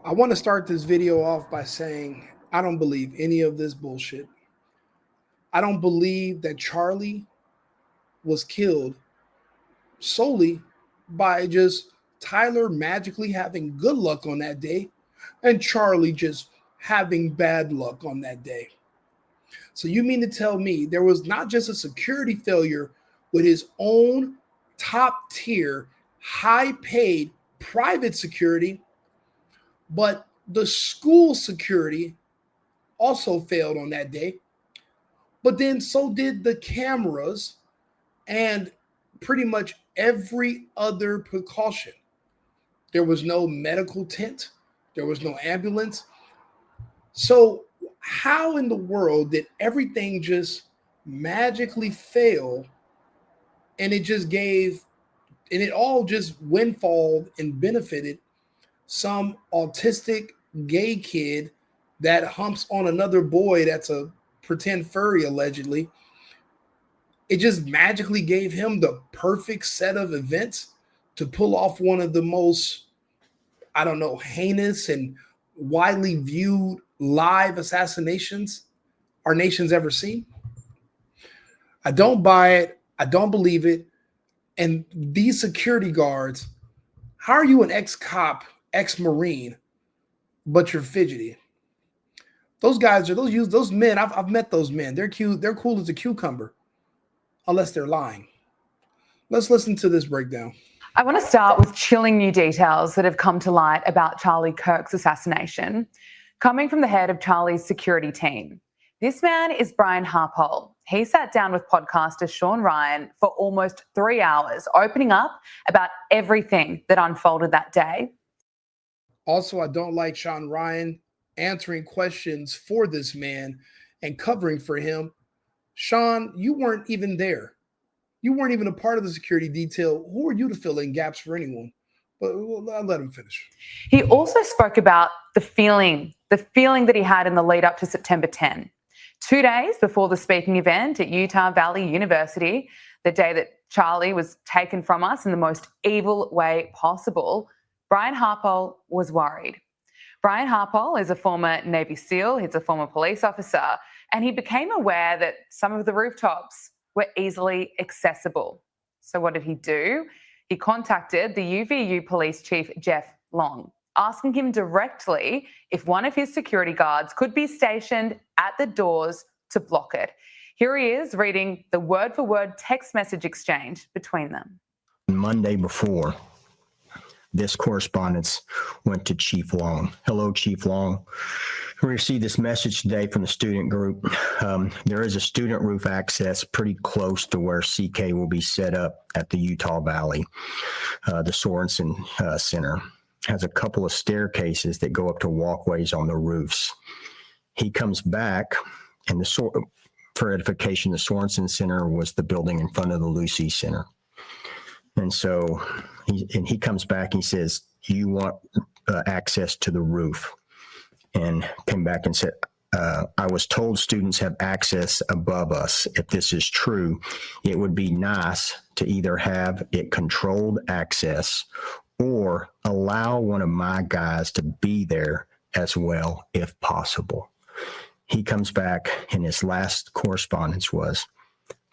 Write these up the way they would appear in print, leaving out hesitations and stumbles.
I want to start this video off by saying I don't believe any of this bullshit. I don't believe that Charlie was killed solely by just Tyler magically having good luck on that day and Charlie just having bad luck on that day. So you mean to tell me there was not just a security failure with his own top tier, high paid private security, but the school security also failed on that day. But then so did the cameras and pretty much every other precaution. There was no medical tent. There was no ambulance. So how in the world did everything just magically fail and it all just windfalled and benefited some autistic gay kid that humps on another boy that's a pretend furry allegedly? It just magically gave him the perfect set of events to pull off one of the most, I don't know, heinous and widely viewed live assassinations our nation's ever seen. I don't buy it. I don't believe it. And these security guards, how are you an ex-cop, ex-Marine, but you're fidgety? Those guys are those men. I've met those men. They're cute. They're cool as a cucumber, unless they're lying. Let's listen to this breakdown. I want to start with chilling new details that have come to light about Charlie Kirk's assassination, coming from the head of Charlie's security team. This man is Brian Harpole. He sat down with podcaster Sean Ryan for almost 3 hours, opening up about everything that unfolded that day. Also, I don't like Sean Ryan answering questions for this man and covering for him. Sean, you weren't even there. You weren't even a part of the security detail. Who are you to fill in gaps for anyone? But I'll let him finish. He also spoke about the feeling that he had in the lead up to September 10. 2 days before the speaking event at Utah Valley University, the day that Charlie was taken from us in the most evil way possible, Brian Harpole was worried. Brian Harpole is a former Navy SEAL, he's a former police officer, and he became aware that some of the rooftops were easily accessible. So what did he do? He contacted the UVU police chief, Jeff Long, asking him directly if one of his security guards could be stationed at the doors to block it. Here he is reading the word-for-word text message exchange between them. Monday before, this correspondence went to Chief Long. Hello, Chief Long. We received this message today from the student group. There is a student roof access pretty close to where CK will be set up at the Utah Valley. The Sorensen Center has a couple of staircases that go up to walkways on the roofs. He comes back, and for edification, the Sorensen Center was the building in front of the Lucy Center. And so he comes back and he says, you want access to the roof? And came back and said, I was told students have access above us. If this is true, it would be nice to either have it controlled access or allow one of my guys to be there as well, if possible. He comes back and his last correspondence was,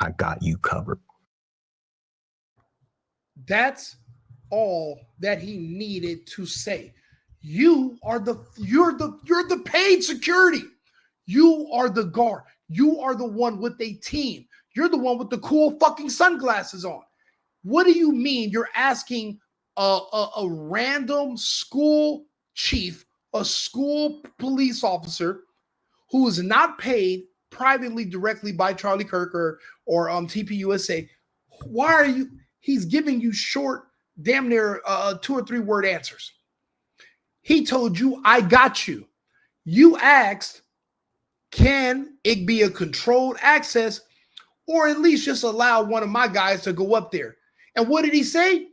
I got you covered. That's all that he needed to say. You're the paid security. You are the guard. You are the one with a team. You're the one with the cool fucking sunglasses on. What do you mean you're asking a random school chief, a school police officer who is not paid privately directly by Charlie Kirk or TPUSA? Why are you? He's giving you short, damn near 2 or 3 word answers. He told you, I got you. You asked, can it be a controlled access or at least just allow one of my guys to go up there? And what did he say?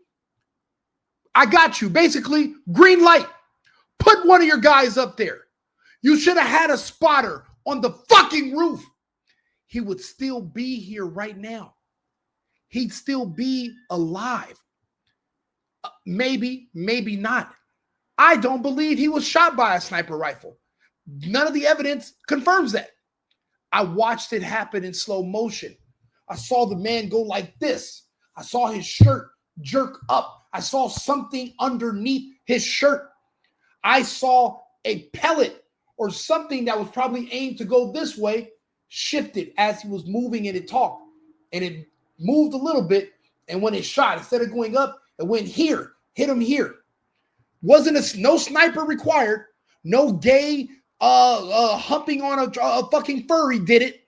I got you. Basically, green light. Put one of your guys up there. You should have had a spotter on the fucking roof. He would still be here right now. He'd still be alive. Maybe, maybe not. I don't believe he was shot by a sniper rifle. None of the evidence confirms that. I watched it happen in slow motion. I saw the man go like this. I saw his shirt jerk up. I saw something underneath his shirt. I saw a pellet or something that was probably aimed to go this way shifted as he was moving, and it talked. And it moved a little bit, and when it shot, instead of going up, it went here, hit him here. No sniper required. No gay humping on a fucking furry did it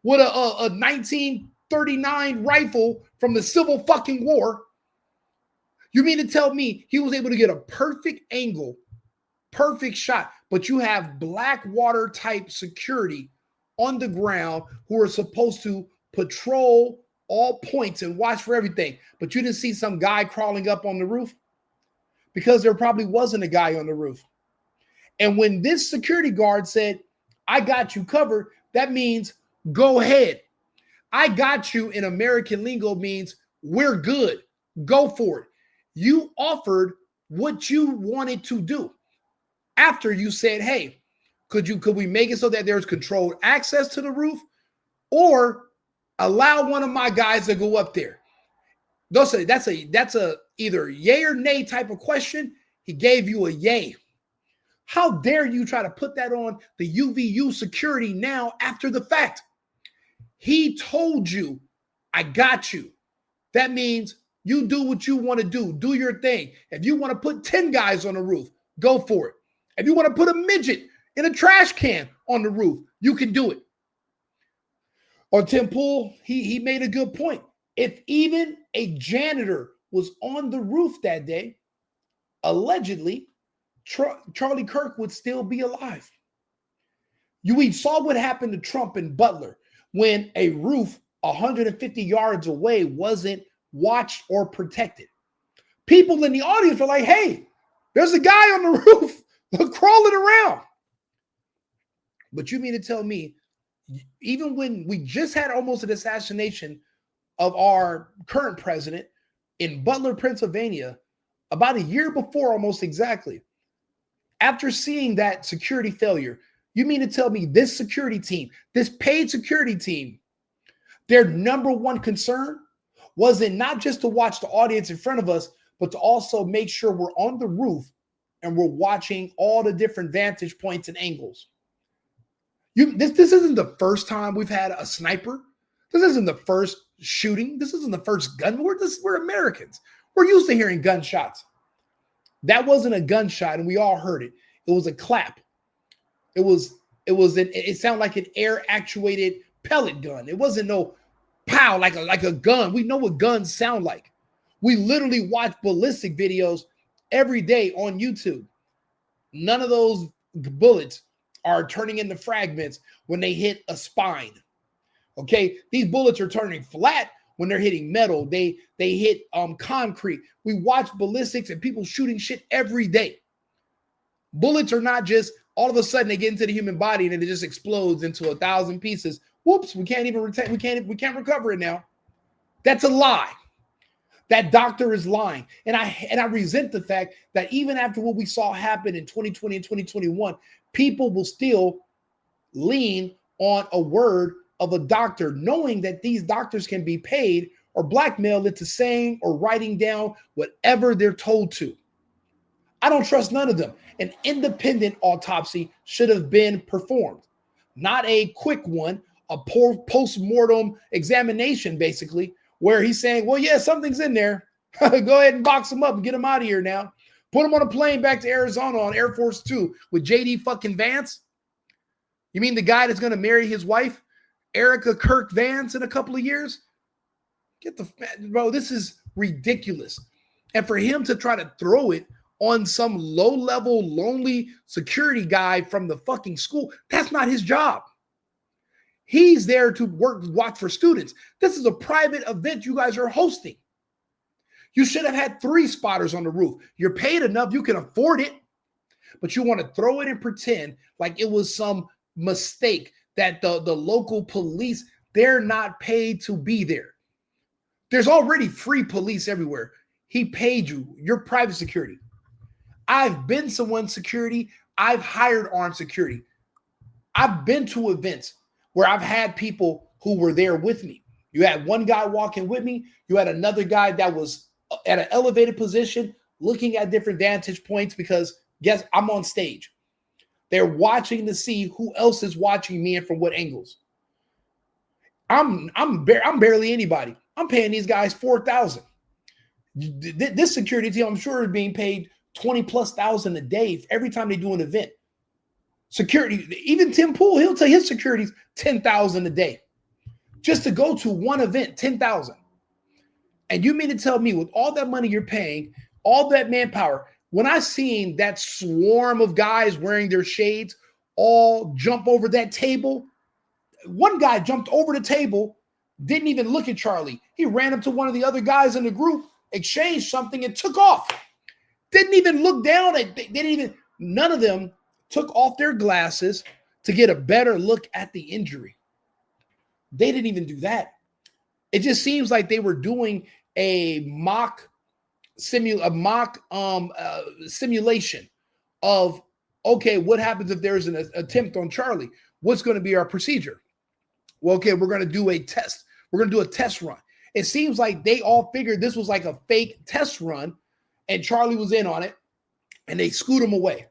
with a 1939 rifle from the Civil fucking War. You mean to tell me he was able to get a perfect angle, perfect shot, but you have Blackwater type security on the ground who are supposed to patrol all points and watch for everything, but you didn't see some guy crawling up on the roof? Because there probably wasn't a guy on the roof. And when this security guard said, I got you covered, that means go ahead. I got you in American lingo means we're good. Go for it. You offered what you wanted to do after you said, hey, could we make it so that there's controlled access to the roof, or allow one of my guys to go up there? They'll say that's a either yay or nay type of question. He gave you a yay. How dare you try to put that on the UVU security now after the fact? He told you, I got you. That means you do what you want to do. Do your thing. If you want to put 10 guys on the roof, go for it. If you want to put a midget in a trash can on the roof, you can do it. Or Tim Pool, he made a good point. If even a janitor was on the roof that day, allegedly, Charlie Kirk would still be alive. We saw what happened to Trump and Butler when a roof 150 yards away wasn't watched or protected. People in the audience were like, hey, there's a guy on the roof crawling around. But you mean to tell me, even when we just had almost an assassination of our current president in Butler, Pennsylvania, about a year before, almost exactly, after seeing that security failure, you mean to tell me this security team, this paid security team, their number one concern wasn't not just to watch the audience in front of us, but to also make sure we're on the roof and we're watching all the different vantage points and angles? This isn't the first time we've had a sniper. This isn't the first shooting. This isn't the first gun. We're Americans. We're used to hearing gunshots. That wasn't a gunshot, and we all heard it. It was a clap. It sounded like an air-actuated pellet gun. It wasn't no pow like a gun. We know what guns sound like. We literally watch ballistic videos every day on YouTube. None of those bullets are turning into fragments when they hit a spine. Okay, these bullets are turning flat when they're hitting metal. They hit concrete. We watch ballistics and people shooting shit every day. Bullets are not just all of a sudden they get into the human body and it just explodes into 1,000 pieces. Whoops, we can't recover it now. That's a lie. That doctor is lying. And I resent the fact that even after what we saw happen in 2020 and 2021, people will still lean on a word of a doctor, knowing that these doctors can be paid or blackmailed into saying or writing down whatever they're told to. I don't trust none of them. An independent autopsy should have been performed, not a quick one, a poor post-mortem examination, basically, where he's saying, well, yeah, something's in there. Go ahead and box him up and get him out of here now. Put him on a plane back to Arizona on Air Force 2 with JD fucking Vance. You mean the guy that's going to marry his wife, Erica Kirk Vance, in a couple of years? Bro, this is ridiculous. And for him to try to throw it on some low-level, lonely security guy from the fucking school, that's not his job. He's there to watch for students. This is a private event you guys are hosting. You should have had 3 spotters on the roof. You're paid enough, you can afford it, but you want to throw it and pretend like it was some mistake that the local police, they're not paid to be there. There's already free police everywhere. He paid you. You're private security. I've been someone's security. I've hired armed security. I've been to events where I've had people who were there with me. You had one guy walking with me. You had another guy that was at an elevated position looking at different vantage points because, guess, I'm on stage. They're watching to see who else is watching me and from what angles. I'm barely anybody. I'm paying these guys $4,000. This security team, I'm sure, is being paid 20+ thousand a day every time they do an event. Security, even Tim Pool, he'll tell his security's 10,000 a day just to go to one event, 10,000. And you mean to tell me with all that money you're paying, all that manpower, when I seen that swarm of guys wearing their shades all jump over that table, one guy jumped over the table, didn't even look at Charlie. He ran up to one of the other guys in the group, exchanged something, and took off. Didn't even look down at, none of them took off their glasses to get a better look at the injury. They didn't even do that. It just seems like they were doing a mock simulation of, okay, what happens if there's an attempt on Charlie? What's going to be our procedure? Well, okay, we're going to do a test. We're going to do a test run. It seems like they all figured this was like a fake test run, and Charlie was in on it, and they scoot him away.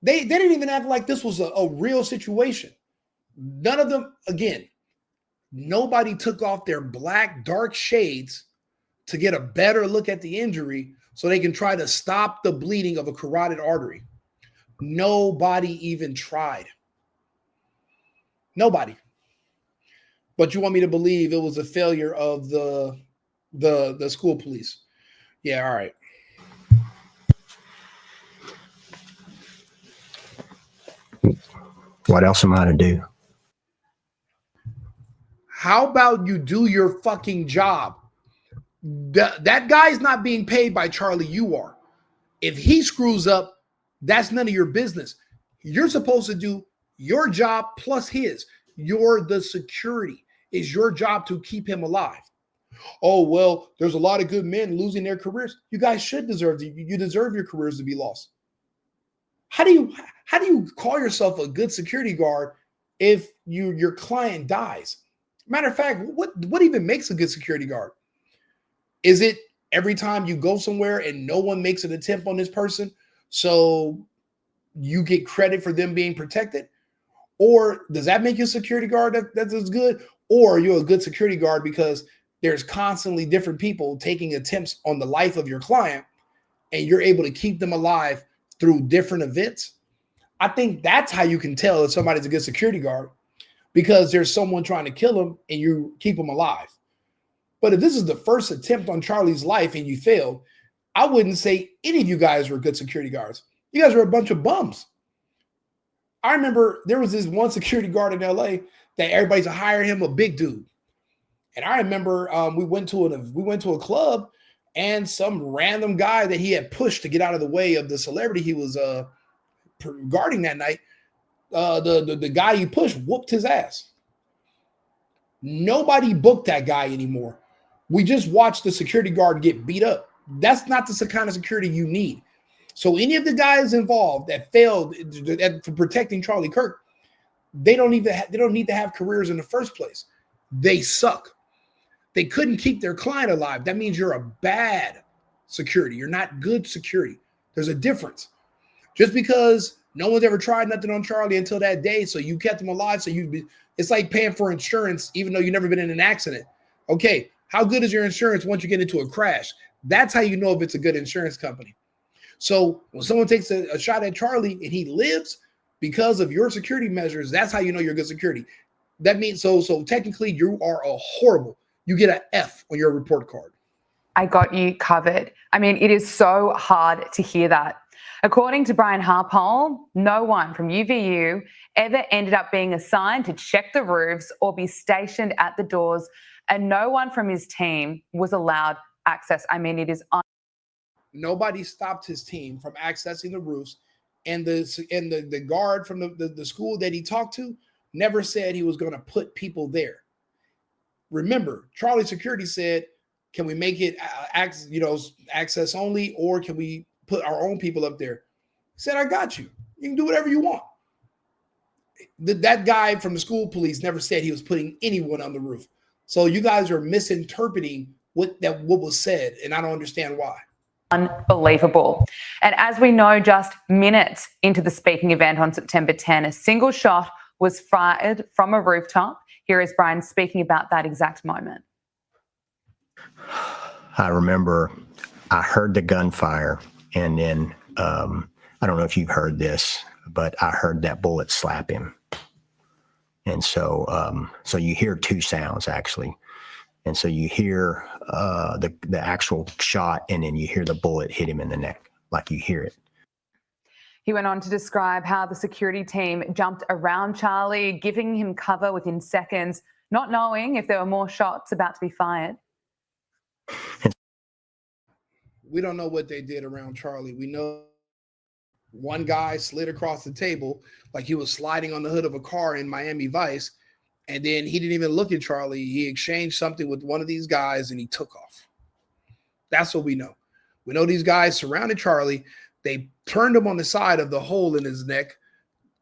They didn't even act like this was a real situation. None of them, again, nobody took off their black dark shades to get a better look at the injury so they can try to stop the bleeding of a carotid artery. Nobody even tried. Nobody. But you want me to believe it was a failure of the school police? Yeah, all right. What else am I to do? How about you do your fucking job? That guy's not being paid by Charlie. You are. If he screws up, that's none of your business. You're supposed to do your job plus his. You're the security. It's your job to keep him alive. Oh, well, there's a lot of good men losing their careers. You guys should deserve you deserve your careers to be lost. How do you call yourself a good security guard if your client dies? Matter of fact, what even makes a good security guard? Is it every time you go somewhere and no one makes an attempt on this person, so you get credit for them being protected? Or does that make you a security guard that's as good? Or you're a good security guard because there's constantly different people taking attempts on the life of your client and you're able to keep them alive through different events? I think that's how you can tell if somebody's a good security guard, because there's someone trying to kill them and you keep them alive. But if this is the first attempt on Charlie's life and you failed, I wouldn't say any of you guys were good security guards. You guys were a bunch of bums. I remember there was this one security guard in LA that everybody's hiring him, a big dude. And I remember we went to a club, and some random guy that he had pushed to get out of the way of the celebrity he was guarding that night, the guy he pushed whooped his ass. Nobody booked that guy anymore. We just watched the security guard get beat up. That's not the kind of security you need. So any of the guys involved that failed for protecting Charlie Kirk, they don't need to have careers in the first place. They suck. They couldn't keep their client alive. That means you're a bad security. You're not good security. There's a difference. Just because no one's ever tried nothing on Charlie until that day, so you kept him alive. It's like paying for insurance even though you've never been in an accident. Okay, how good is your insurance once you get into a crash? That's how you know if it's a good insurance company. So when someone takes a shot at Charlie and he lives because of your security measures, that's how you know you're good security. That means so technically you are a horrible. You get an F on your report card. I got you covered. I mean, it is so hard to hear that. According to Brian Harpole, no one from UVU ever ended up being assigned to check the roofs or be stationed at the doors, and no one from his team was allowed access. I mean, it is nobody stopped his team from accessing the roofs, and the guard from the school that he talked to never said he was going to put people there. Remember, Charlie Security said, can we make it access only, or can we put our own people up there. He said, I got you. You can do whatever you want. That guy from the school police never said he was putting anyone on the roof. So you guys are misinterpreting what was said, and I don't understand why. Unbelievable. And as we know, just minutes into the speaking event on September 10, a single shot was fired from a rooftop. Here is Brian speaking about that exact moment. I remember I heard the gunfire, and then I don't know if you've heard this, but I heard that bullet slap him. And so you hear two sounds actually. And so you hear the actual shot, and then you hear the bullet hit him in the neck, like you hear it. He went on to describe how the security team jumped around Charlie, giving him cover within seconds, not knowing if there were more shots about to be fired. We don't know what they did around Charlie. We know one guy slid across the table like he was sliding on the hood of a car in Miami Vice. And then he didn't even look at Charlie. He exchanged something with one of these guys and he took off. That's what we know. We know these guys surrounded Charlie. They turned him on the side of the hole in his neck,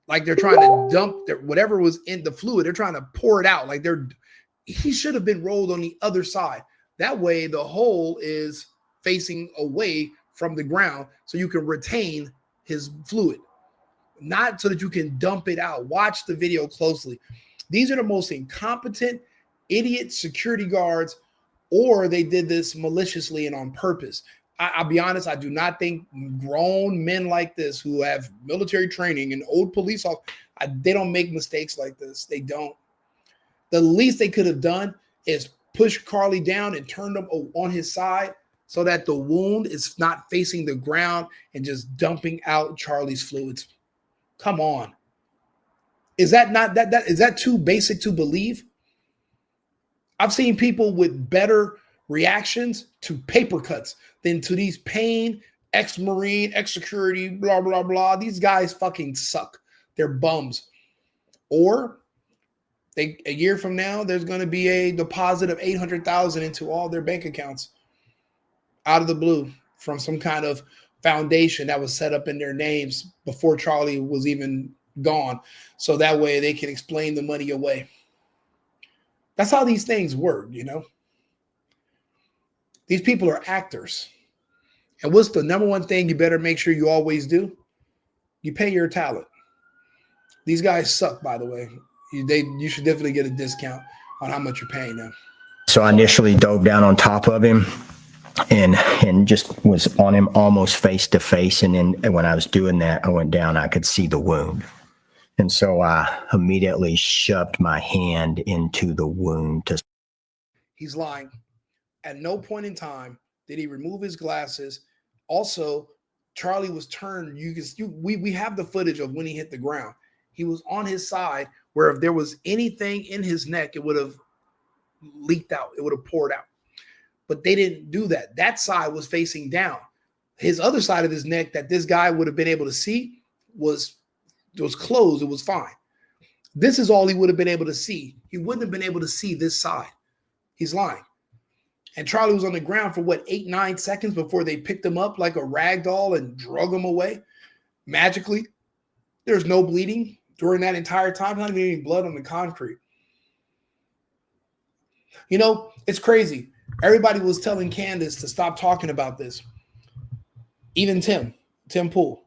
like they're trying to dump whatever was in the fluid. They're trying to pour it out. Like he should have been rolled on the other side. That way the hole is facing away from the ground so you can retain his fluid, not so that you can dump it out. Watch the video closely. These are the most incompetent, idiot security guards, or they did this maliciously and on purpose. I'll be honest, I do not think grown men like this who have military training and old police officers, they don't make mistakes like this. They don't. The least they could have done is push Charlie down and turn him on his side so that the wound is not facing the ground and just dumping out Charlie's fluids. Come on. Is that not is that too basic to believe? I've seen people with better reactions to paper cuts than to these pain, ex-Marine, ex-security, blah, blah, blah. These guys fucking suck. They're bums. Or a year from now, there's going to be a deposit of $800,000 into all their bank accounts out of the blue from some kind of foundation that was set up in their names before Charlie was even gone. So that way they can explain the money away. That's how these things work, you know? These people are actors. And what's the number one thing you better make sure you always do? You pay your talent. These guys suck, by the way. You should definitely get a discount on how much you're paying them. So I initially dove down on top of him and just was on him almost face to face. And then when I was doing that, I went down, I could see the wound. And so I immediately shoved my hand into the wound. He's lying. At no point in time did he remove his glasses. Also, Charlie was turned. We have the footage of when he hit the ground. He was on his side where if there was anything in his neck, it would have leaked out. It would have poured out. But they didn't do that. That side was facing down. His other side of his neck that this guy would have been able to see was closed. It was fine. This is all he would have been able to see. He wouldn't have been able to see this side. He's lying. And Charlie was on the ground for 8-9 seconds before they picked him up like a rag doll and drug him away. Magically, there's no bleeding during that entire time. Not even any blood on the concrete. You know, it's crazy. Everybody was telling Candace to stop talking about this. Even Tim Pool.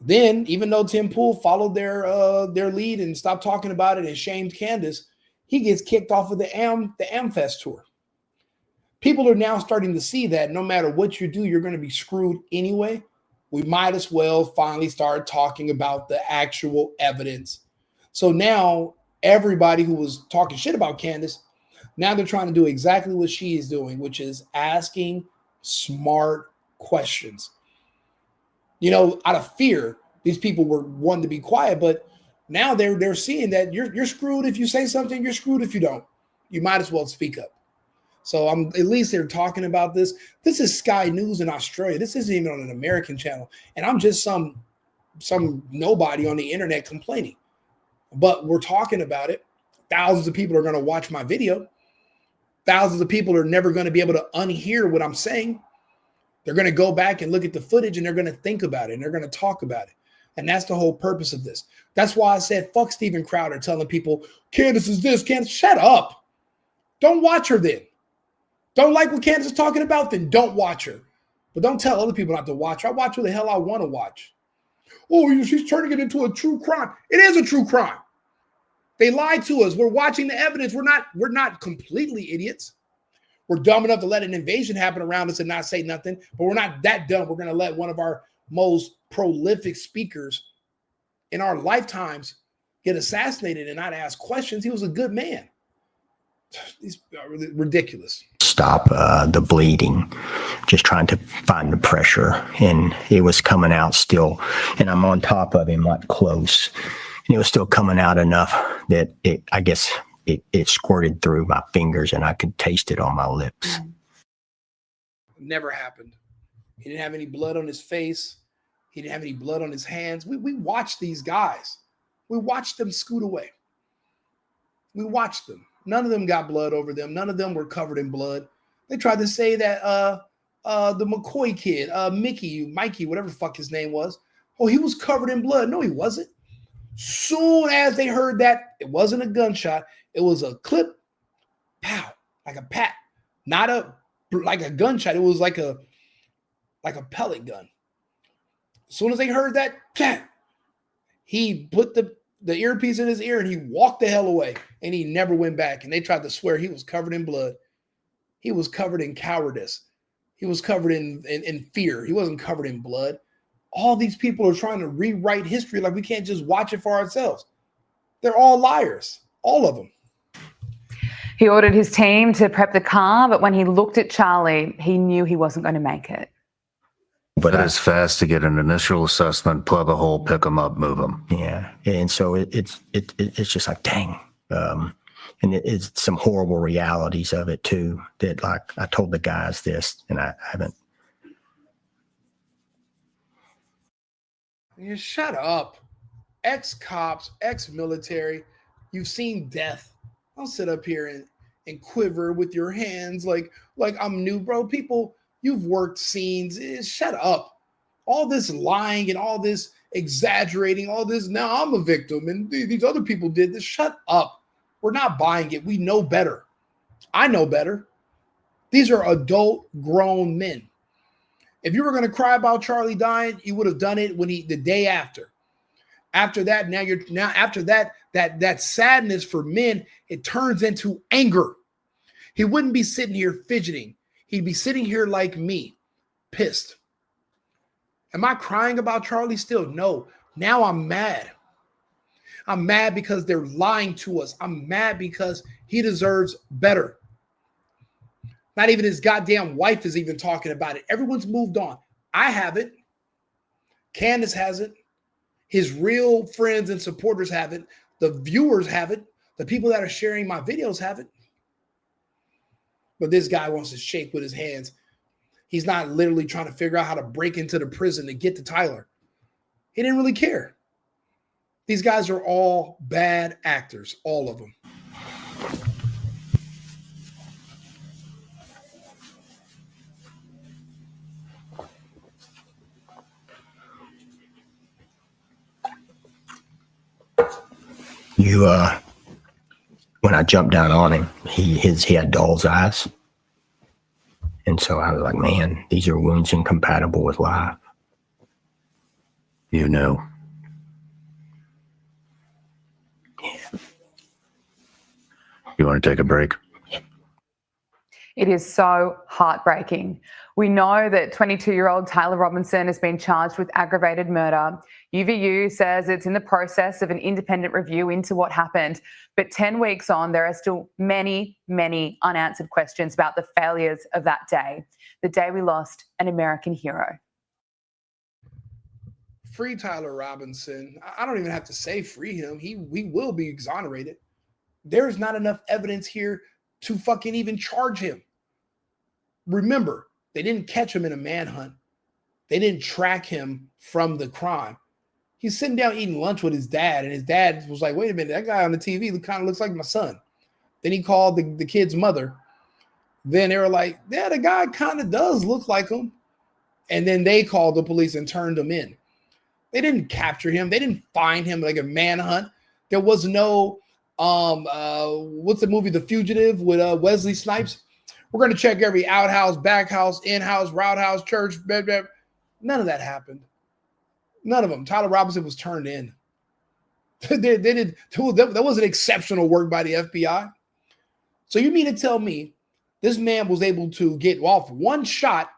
Then, even though Tim Pool followed their lead and stopped talking about it and shamed Candace, he gets kicked off of the AmFest tour. People are now starting to see that no matter what you do, you're going to be screwed anyway. We might as well finally start talking about the actual evidence. So now everybody who was talking shit about Candace, now they're trying to do exactly what she is doing, which is asking smart questions. You know, out of fear, these people were wanting to be quiet, but now they're seeing that you're screwed if you say something, you're screwed if you don't. You might as well speak up. So at least they're talking about this. This is Sky News in Australia. This isn't even on an American channel. And I'm just some nobody on the internet complaining. But we're talking about it. Thousands of people are going to watch my video. Thousands of people are never going to be able to unhear what I'm saying. They're going to go back and look at the footage and they're going to think about it and they're going to talk about it. And that's the whole purpose of this. That's why I said, fuck Steven Crowder telling people, Candace is this, Candace, shut up. Don't watch her then. Don't like what Candace is talking about, then don't watch her. But don't tell other people not to watch her. I watch who the hell I want to watch. Oh, she's turning it into a true crime. It is a true crime. They lied to us. We're watching the evidence. We're not completely idiots. We're dumb enough to let an invasion happen around us and not say nothing, but we're not that dumb. We're going to let one of our most prolific speakers in our lifetimes get assassinated and not ask questions. He was a good man. These are ridiculous. Stop the bleeding, just trying to find the pressure, and it was coming out still, and I'm on top of him like close, and it was still coming out enough that I guess it squirted through my fingers and I could taste it on my lips. Never happened. He didn't have any blood on his face. He didn't have any blood on his hands. We watched these guys. We watched them scoot away. We watched them. None of them got blood over them. None of them were covered in blood. They tried to say that the McCoy kid, Mikey, whatever the fuck his name was, oh, he was covered in blood. No, he wasn't. Soon as they heard that, it wasn't a gunshot. It was a clip, pow, like a pat, not like a gunshot. It was like a pellet gun. As soon as they heard that, he put the earpiece in his ear and he walked the hell away and he never went back. And they tried to swear he was covered in blood. He was covered in cowardice. He was covered in fear. He wasn't covered in blood. All these people are trying to rewrite history like we can't just watch it for ourselves. They're all liars, all of them. He ordered his team to prep the car, but when he looked at Charlie, he knew he wasn't going to make it. But it's fast to get an initial assessment, plug a hole, pick them up, move them. Yeah, and so it's just like, dang. And it's some horrible realities of it too, that like I told the guys this and I haven't. You shut up. Ex-cops, ex-military, you've seen death. Don't sit up here and quiver with your hands like I'm new, bro. People, you've worked scenes. Shut up. All this lying and all this exaggerating, all this, now I'm a victim and these other people did this. Shut up. We're not buying it. We know better. I know better. These are adult, grown men. If you were going to cry about Charlie dying, you would have done it the day after. After that, after that sadness for men, it turns into anger. He wouldn't be sitting here fidgeting. He'd be sitting here like me, pissed. Am I crying about Charlie still? No. Now I'm mad. I'm mad because they're lying to us. I'm mad because he deserves better. Not even his goddamn wife is even talking about it. Everyone's moved on. I haven't. Candace hasn't. His real friends and supporters haven't. The viewers haven't. The people that are sharing my videos haven't. But this guy wants to shake with his hands. He's not literally trying to figure out how to break into the prison to get to Tyler. He didn't really care. These guys are all bad actors, all of them. When I jumped down on him, he had doll's eyes. And so I was like, man, these are wounds incompatible with life. You know. Yeah. You want to take a break? It is so heartbreaking. We know that 22-year-old Tyler Robinson has been charged with aggravated murder. UVU says it's in the process of an independent review into what happened. But 10 weeks on, there are still many, many unanswered questions about the failures of that day, the day we lost an American hero. Free Tyler Robinson. I don't even have to say free him. We will be exonerated. There's not enough evidence here to fucking even charge him. Remember, they didn't catch him in a manhunt. They didn't track him from the crime. He's sitting down eating lunch with his dad, and his dad was like, wait a minute, that guy on the TV kind of looks like my son. Then he called the kid's mother. Then they were like, yeah, the guy kind of does look like him. And then they called the police and turned him in. They didn't capture him. They didn't find him like a manhunt. There was no, what's the movie, The Fugitive with Wesley Snipes? We're going to check every outhouse, back house, in-house, roundhouse, church, blah, blah. None of that happened. None of them. Tyler Robinson was turned in. That wasn't exceptional work by the FBI. So you mean to tell me this man was able to get off one shot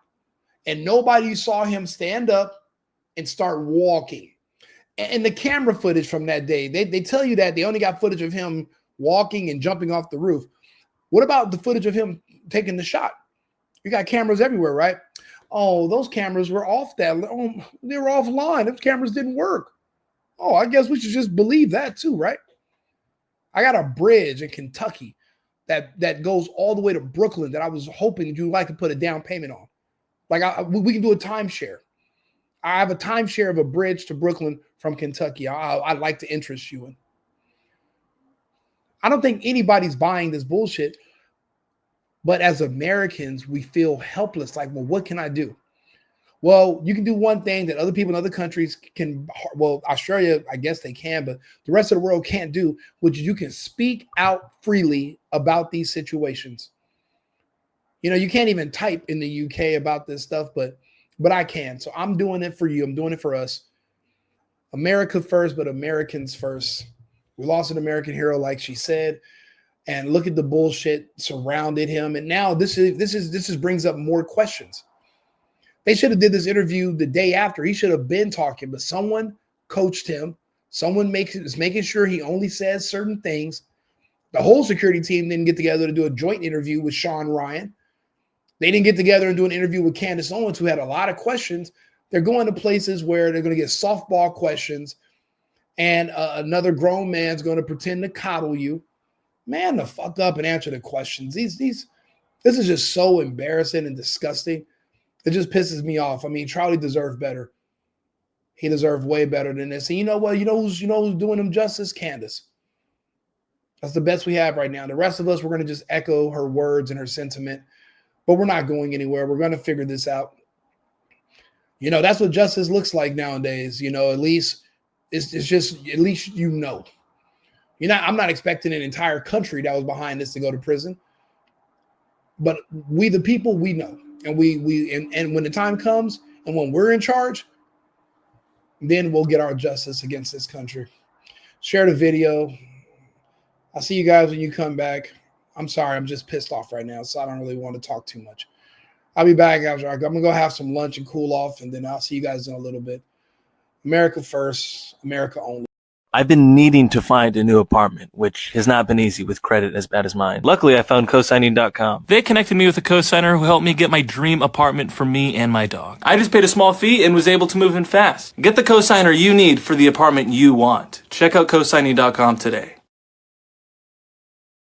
and nobody saw him stand up and start walking? And the camera footage from that day, they tell you that they only got footage of him walking and jumping off the roof. What about the footage of him taking the shot? You got cameras everywhere, right? Oh, those cameras were off that. Oh, they were offline. Those cameras didn't work. Oh, I guess we should just believe that too, right? I got a bridge in Kentucky that goes all the way to Brooklyn that I was hoping that you'd like to put a down payment on. Like we can do a timeshare. I have a timeshare of a bridge to Brooklyn from Kentucky. I'd like to interest you in. I don't think anybody's buying this bullshit. But as Americans, we feel helpless. Like, well, what can I do? Well, you can do one thing that other people in other countries can. Well, Australia, I guess they can, but the rest of the world can't do, which you can speak out freely about these situations. You know, you can't even type in the UK about this stuff, but I can. So I'm doing it for you. I'm doing it for us. America first, but Americans first. We lost an American hero, like she said. And look at the bullshit surrounded him. And now this brings up more questions. They should have did this interview the day after. He should have been talking, but someone coached him. Someone is making sure he only says certain things. The whole security team didn't get together to do a joint interview with Sean Ryan. They didn't get together and do an interview with Candace Owens, who had a lot of questions. They're going to places where they're going to get softball questions, and another grown man's going to pretend to coddle you. Man, the fuck up and answer the questions. This is just so embarrassing and disgusting. It just pisses me off. I mean, Charlie deserved better. He deserved way better than this. And you know what? You know who's doing him justice? Candace. That's the best we have right now. The rest of us, we're going to just echo her words and her sentiment, but we're not going anywhere. We're going to figure this out. You know, that's what justice looks like nowadays. You know, at least it's just, at least you know. I'm not expecting an entire country that was behind this to go to prison, but we, the people, we know, and and when the time comes and when we're in charge, then we'll get our justice against this country. Share the video. I'll see you guys when you come back. I'm sorry, I'm just pissed off right now, so I don't really want to talk too much. I'll be back after. I'm gonna go have some lunch and cool off, and then I'll see you guys in a little bit. America first, America only. I've been needing to find a new apartment, which has not been easy with credit as bad as mine. Luckily, I found cosigning.com. They connected me with a cosigner who helped me get my dream apartment for me and my dog. I just paid a small fee and was able to move in fast. Get the cosigner you need for the apartment you want. Check out cosigning.com today.